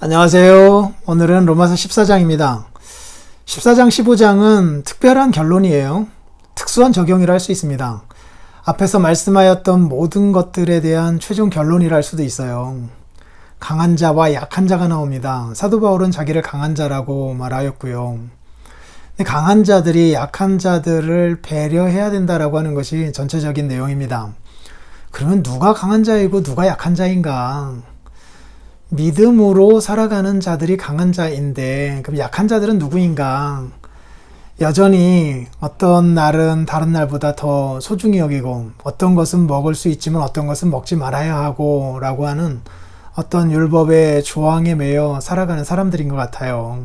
안녕하세요. 오늘은 로마서 14장입니다. 14장, 15장은 특별한 결론이에요. 특수한 적용이라 할 수 있습니다. 앞에서 말씀하였던 모든 것들에 대한 최종 결론이라 할 수도 있어요. 강한 자와 약한 자가 나옵니다. 사도 바울은 자기를 강한 자라고 말하였고요. 근데 강한 자들이 약한 자들을 배려해야 된다라고 하는 것이 전체적인 내용입니다. 그러면 누가 강한 자이고 누가 약한 자인가? 믿음으로 살아가는 자들이 강한 자인데 그럼 약한 자들은 누구인가? 여전히 어떤 날은 다른 날보다 더 소중히 여기고 어떤 것은 먹을 수 있지만 어떤 것은 먹지 말아야 하고 라고 하는 어떤 율법의 조항에 매여 살아가는 사람들인 것 같아요.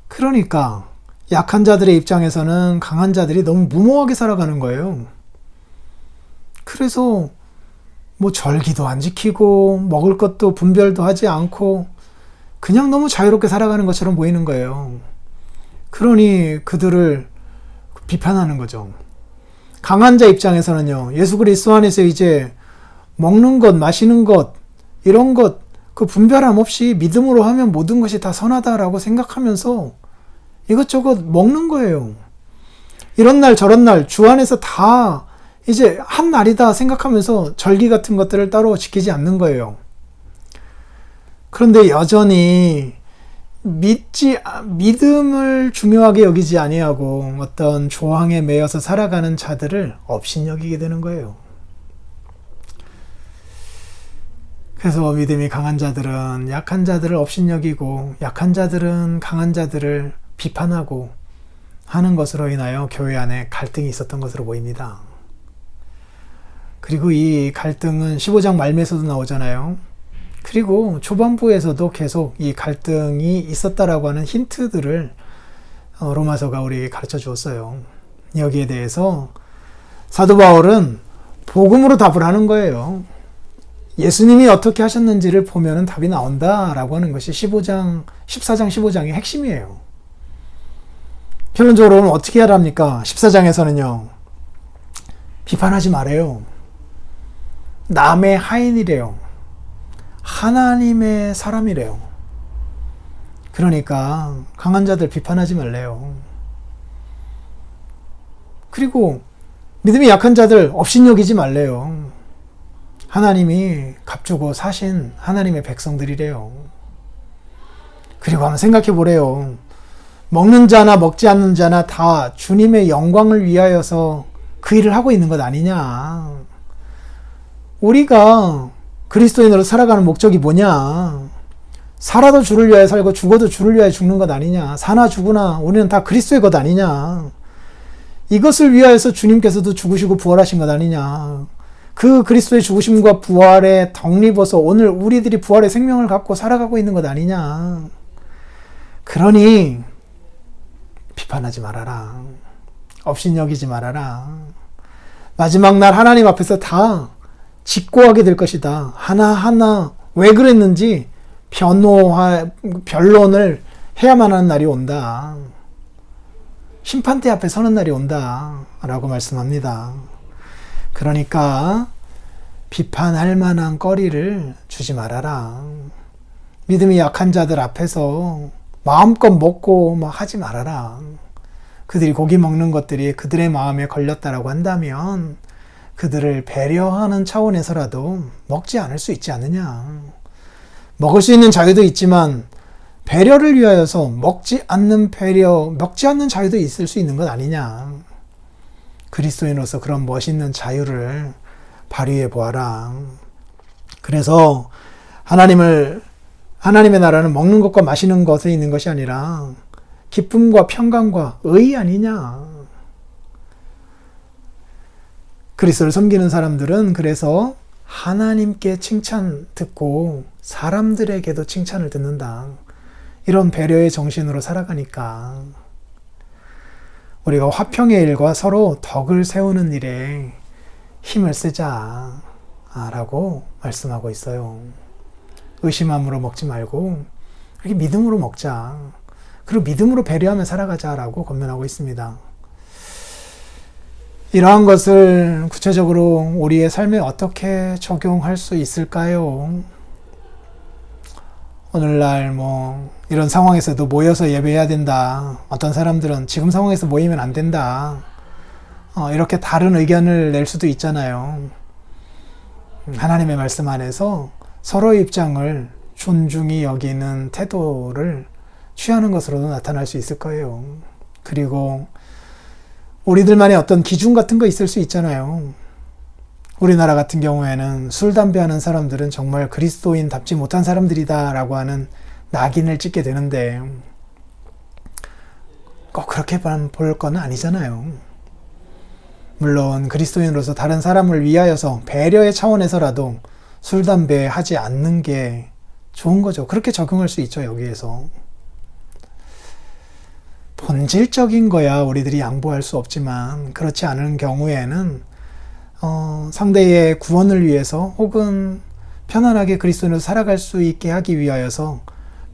그러니까 약한 자들의 입장에서는 강한 자들이 너무 무모하게 살아가는 거예요. 그래서 절기도 안 지키고 먹을 것도 분별도 하지 않고 그냥 너무 자유롭게 살아가는 것처럼 보이는 거예요. 그러니 그들을 비판하는 거죠. 강한 자 입장에서는요, 예수 그리스도 안에서 이제 먹는 것, 마시는 것, 이런 것, 그 분별함 없이 믿음으로 하면 모든 것이 다 선하다라고 생각하면서 이것저것 먹는 거예요. 이런 날 저런 날 주 안에서 다 이제 한 날이다 생각하면서 절기 같은 것들을 따로 지키지 않는 거예요. 그런데 여전히 믿음을 중요하게 여기지 아니하고 어떤 조항에 매여서 살아가는 자들을 업신여기게 되는 거예요. 그래서 믿음이 강한 자들은 약한 자들을 업신여기고 약한 자들은 강한 자들을 비판하고 하는 것으로 인하여 교회 안에 갈등이 있었던 것으로 보입니다. 그리고 이 갈등은 15장 말미에서도 나오잖아요. 그리고 초반부에서도 계속 이 갈등이 있었다라고 하는 힌트들을 로마서가 우리에게 가르쳐 주었어요. 여기에 대해서 사도 바울은 복음으로 답을 하는 거예요. 예수님이 어떻게 하셨는지를 보면 답이 나온다라고 하는 것이 14장, 15장의 핵심이에요. 결론적으로는 어떻게 해야 합니까? 14장에서는요. 비판하지 말아요. 남의 하인이래요. 하나님의 사람이래요. 그러니까 강한 자들 비판하지 말래요. 그리고 믿음이 약한 자들 업신여기지 말래요. 하나님이 값주고 사신 하나님의 백성들이래요. 그리고 한번 생각해 보래요. 먹는 자나 먹지 않는 자나 다 주님의 영광을 위하여서 그 일을 하고 있는 것 아니냐. 우리가 그리스도인으로 살아가는 목적이 뭐냐? 살아도 주를 위하여 살고 죽어도 주를 위하여 죽는 것 아니냐? 사나 죽으나 우리는 다 그리스도의 것 아니냐? 이것을 위하여서 주님께서도 죽으시고 부활하신 것 아니냐? 그 그리스도의 죽으심과 부활에 덧입어서 오늘 우리들이 부활의 생명을 갖고 살아가고 있는 것 아니냐? 그러니 비판하지 말아라. 업신여기지 말아라. 마지막 날 하나님 앞에서 다 직고하게 될 것이다. 하나하나 왜 그랬는지 변론을 해야만 하는 날이 온다. 심판대 앞에 서는 날이 온다. 라고 말씀합니다. 그러니까 비판할 만한 거리를 주지 말아라. 믿음이 약한 자들 앞에서 마음껏 먹고 하지 말아라. 그들이 고기 먹는 것들이 그들의 마음에 걸렸다라고 한다면 그들을 배려하는 차원에서라도 먹지 않을 수 있지 않느냐. 먹을 수 있는 자유도 있지만 배려를 위하여서 먹지 않는 자유도 있을 수 있는 것 아니냐. 그리스도인으로서 그런 멋있는 자유를 발휘해 보아라. 그래서 하나님의 나라는 먹는 것과 마시는 것에 있는 것이 아니라 기쁨과 평강과 의 아니냐. 그리스도를 섬기는 사람들은 그래서 하나님께 칭찬 듣고 사람들에게도 칭찬을 듣는다. 이런 배려의 정신으로 살아가니까 우리가 화평의 일과 서로 덕을 세우는 일에 힘을 쓰자 라고 말씀하고 있어요. 의심함으로 먹지 말고 이렇게 믿음으로 먹자. 그리고 믿음으로 배려하며 살아가자라고 권면하고 있습니다. 이러한 것을 구체적으로 우리의 삶에 어떻게 적용할 수 있을까요? 오늘날 이런 상황에서도 모여서 예배해야 된다. 어떤 사람들은 지금 상황에서 모이면 안 된다. 이렇게 다른 의견을 낼 수도 있잖아요. 하나님의 말씀 안에서 서로의 입장을 존중히 여기는 태도를 취하는 것으로도 나타날 수 있을 거예요. 그리고 우리들만의 어떤 기준 같은 거 있을 수 있잖아요. 우리나라 같은 경우에는 술, 담배 하는 사람들은 정말 그리스도인답지 못한 사람들이다 라고 하는 낙인을 찍게 되는데 꼭 그렇게만 볼 건 아니잖아요. 물론 그리스도인으로서 다른 사람을 위하여서 배려의 차원에서라도 술, 담배 하지 않는 게 좋은 거죠. 그렇게 적용할 수 있죠, 여기에서. 본질적인 거야 우리들이 양보할 수 없지만 그렇지 않은 경우에는 상대의 구원을 위해서 혹은 편안하게 그리스도인으로 살아갈 수 있게 하기 위하여서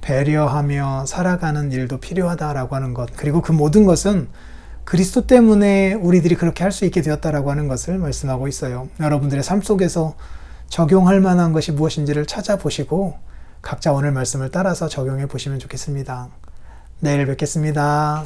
배려하며 살아가는 일도 필요하다라고 하는 것, 그리고 그 모든 것은 그리스도 때문에 우리들이 그렇게 할 수 있게 되었다라고 하는 것을 말씀하고 있어요. 여러분들의 삶 속에서 적용할 만한 것이 무엇인지를 찾아보시고 각자 오늘 말씀을 따라서 적용해 보시면 좋겠습니다. 내일 뵙겠습니다.